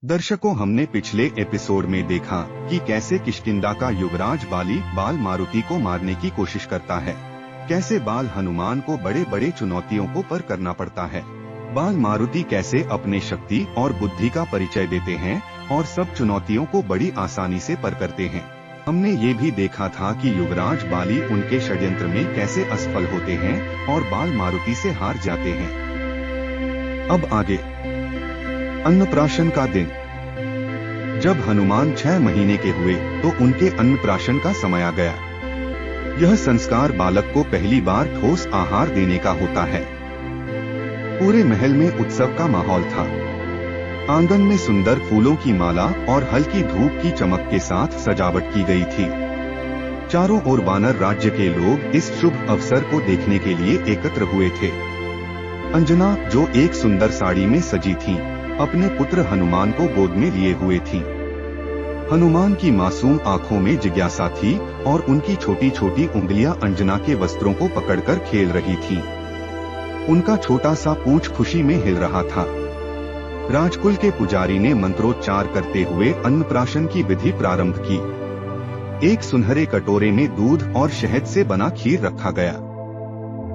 दर्शकों, हमने पिछले एपिसोड में देखा कि कैसे किष्किंधा का युवराज बाली बाल मारुति को मारने की कोशिश करता है। कैसे बाल हनुमान को बड़े बड़े चुनौतियों को पार करना पड़ता है। बाल मारुति कैसे अपने शक्ति और बुद्धि का परिचय देते हैं और सब चुनौतियों को बड़ी आसानी से पार करते हैं। हमने ये भी देखा था कि युवराज बाली उनके षड्यंत्र में कैसे असफल होते हैं और बाल मारुति से हार जाते हैं। अब आगे, अन्नप्राशन का दिन। जब हनुमान 6 महीने के हुए तो उनके अन्नप्राशन का समय आ गया। यह संस्कार बालक को पहली बार ठोस आहार देने का होता है। पूरे महल में उत्सव का माहौल था। आंगन में सुंदर फूलों की माला और हल्की धूप की चमक के साथ सजावट की गई थी। चारों ओर वानर राज्य के लोग इस शुभ अवसर को देखने के लिए एकत्र हुए थे। अंजना, जो एक सुंदर साड़ी में सजी थी, अपने पुत्र हनुमान को गोद में लिए हुए थी। हनुमान की मासूम आंखों में जिज्ञासा थी और उनकी छोटी छोटी उंगलियां अंजना के वस्त्रों को पकड़कर खेल रही थीं। उनका छोटा सा पूंछ खुशी में हिल रहा था। राजकुल के पुजारी ने मंत्रोच्चार करते हुए अन्नप्राशन की विधि प्रारंभ की। एक सुनहरे कटोरे में दूध और शहद से बना खीर रखा गया।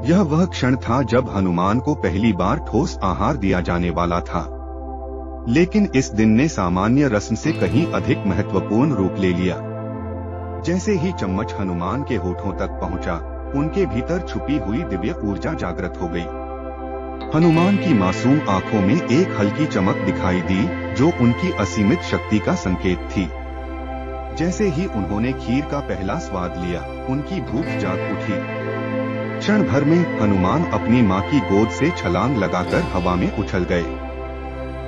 यह वह क्षण था जब हनुमान को पहली बार ठोस आहार दिया जाने वाला था। लेकिन इस दिन ने सामान्य रस्म से कहीं अधिक महत्वपूर्ण रूप ले लिया। जैसे ही चम्मच हनुमान के होठों तक पहुंचा, उनके भीतर छुपी हुई दिव्य ऊर्जा जागृत हो गई। हनुमान की मासूम आंखों में एक हल्की चमक दिखाई दी, जो उनकी असीमित शक्ति का संकेत थी। जैसे ही उन्होंने खीर का पहला स्वाद लिया, उनकी भूख जाग उठी। क्षण भर में हनुमान अपनी मां की गोद से छलांग लगाकर हवा में उछल गए।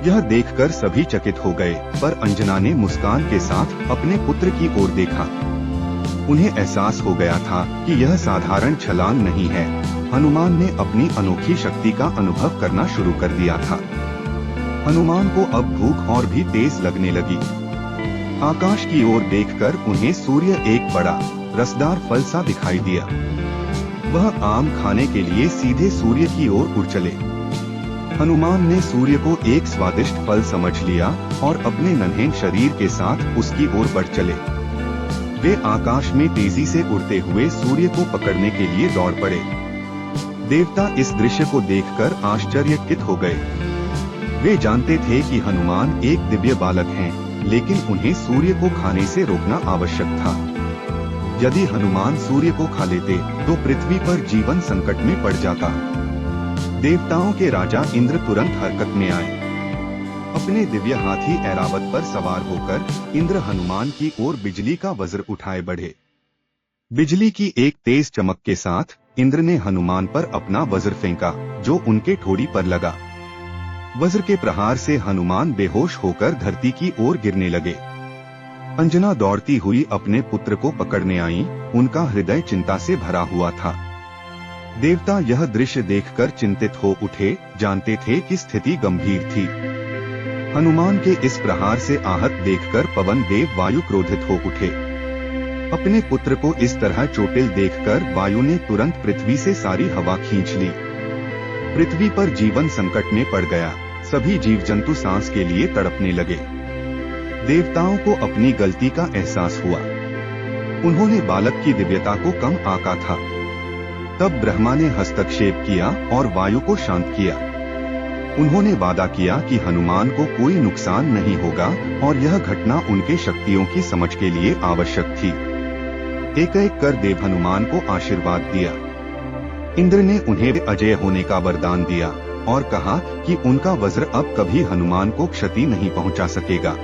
यह देखकर सभी चकित हो गए, पर अंजना ने मुस्कान के साथ अपने पुत्र की ओर देखा। उन्हें एहसास हो गया था कि यह साधारण छलांग नहीं है। हनुमान ने अपनी अनोखी शक्ति का अनुभव करना शुरू कर दिया था। हनुमान को अब भूख और भी तेज लगने लगी। आकाश की ओर देखकर उन्हें सूर्य एक बड़ा रसदार फल सा दिखाई दिया। वह आम खाने के लिए सीधे सूर्य की ओर उड़ चले। हनुमान ने सूर्य को एक स्वादिष्ट फल समझ लिया और अपने नन्हे शरीर के साथ उसकी ओर बढ़ चले। वे आकाश में तेजी से उड़ते हुए सूर्य को पकड़ने के लिए दौड़ पड़े। देवता इस दृश्य को देखकर आश्चर्यचकित हो गए। वे जानते थे कि हनुमान एक दिव्य बालक हैं, लेकिन उन्हें सूर्य को खाने से रोकना आवश्यक था। यदि हनुमान सूर्य को खा लेते तो पृथ्वी पर जीवन संकट में पड़ जाता। देवताओं के राजा इंद्र तुरंत हरकत में आए। अपने दिव्य हाथी ऐरावत पर सवार होकर इंद्र हनुमान की ओर बिजली का वज्र उठाए बढ़े। बिजली की एक तेज चमक के साथ इंद्र ने हनुमान पर अपना वज्र फेंका, जो उनके ठोड़ी पर लगा। वज्र के प्रहार से हनुमान बेहोश होकर धरती की ओर गिरने लगे। अंजना दौड़ती हुई अपने पुत्र को पकड़ने आई। उनका हृदय चिंता से भरा हुआ था। देवता यह दृश्य देखकर चिंतित हो उठे, जानते थे कि स्थिति गंभीर थी। हनुमान के इस प्रहार से आहत देखकर पवन देव वायु क्रोधित हो उठे। अपने पुत्र को इस तरह चोटिल देखकर वायु ने तुरंत पृथ्वी से सारी हवा खींच ली। पृथ्वी पर जीवन संकट में पड़ गया। सभी जीव जंतु सांस के लिए तड़पने लगे। देवताओं को अपनी गलती का एहसास हुआ। उन्होंने बालक की दिव्यता को कम आंका था। तब ब्रह्मा ने हस्तक्षेप किया और वायु को शांत किया। उन्होंने वादा किया कि हनुमान को कोई नुकसान नहीं होगा और यह घटना उनके शक्तियों की समझ के लिए आवश्यक थी। एक एक कर देव हनुमान को आशीर्वाद दिया। इंद्र ने उन्हें अजय होने का वरदान दिया और कहा कि उनका वज्र अब कभी हनुमान को क्षति नहीं पहुंचा सकेगा।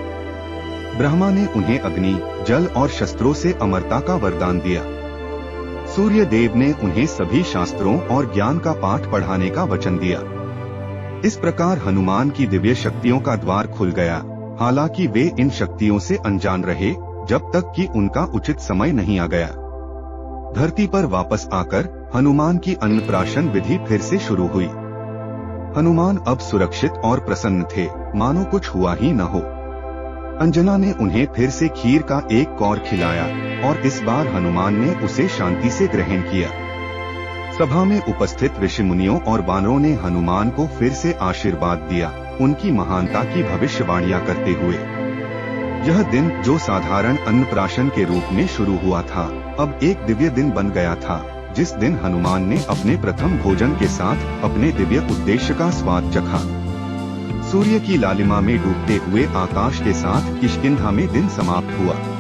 ब्रह्मा ने उन्हें अग्नि, जल और शस्त्रों से अमरता का वरदान दिया। सूर्य देव ने उन्हें सभी शास्त्रों और ज्ञान का पाठ पढ़ाने का वचन दिया। इस प्रकार हनुमान की दिव्य शक्तियों का द्वार खुल गया। हालांकि वे इन शक्तियों से अनजान रहे, जब तक कि उनका उचित समय नहीं आ गया। धरती पर वापस आकर हनुमान की अन्नप्राशन विधि फिर से शुरू हुई। हनुमान अब सुरक्षित और प्रसन्न थे, मानो कुछ हुआ ही न हो। अंजना ने उन्हें फिर से खीर का एक कौर खिलाया और इस बार हनुमान ने उसे शांति से ग्रहण किया। सभा में उपस्थित ऋषि मुनियों और वानरों ने हनुमान को फिर से आशीर्वाद दिया, उनकी महानता की भविष्यवाणियां करते हुए। यह दिन जो साधारण अन्नप्राशन के रूप में शुरू हुआ था, अब एक दिव्य दिन बन गया था, जिस दिन हनुमान ने अपने प्रथम भोजन के साथ अपने दिव्य उद्देश्य का स्वाद चखा। सूर्य की लालिमा में डूबते हुए आकाश के साथ किष्किंधा में दिन समाप्त हुआ।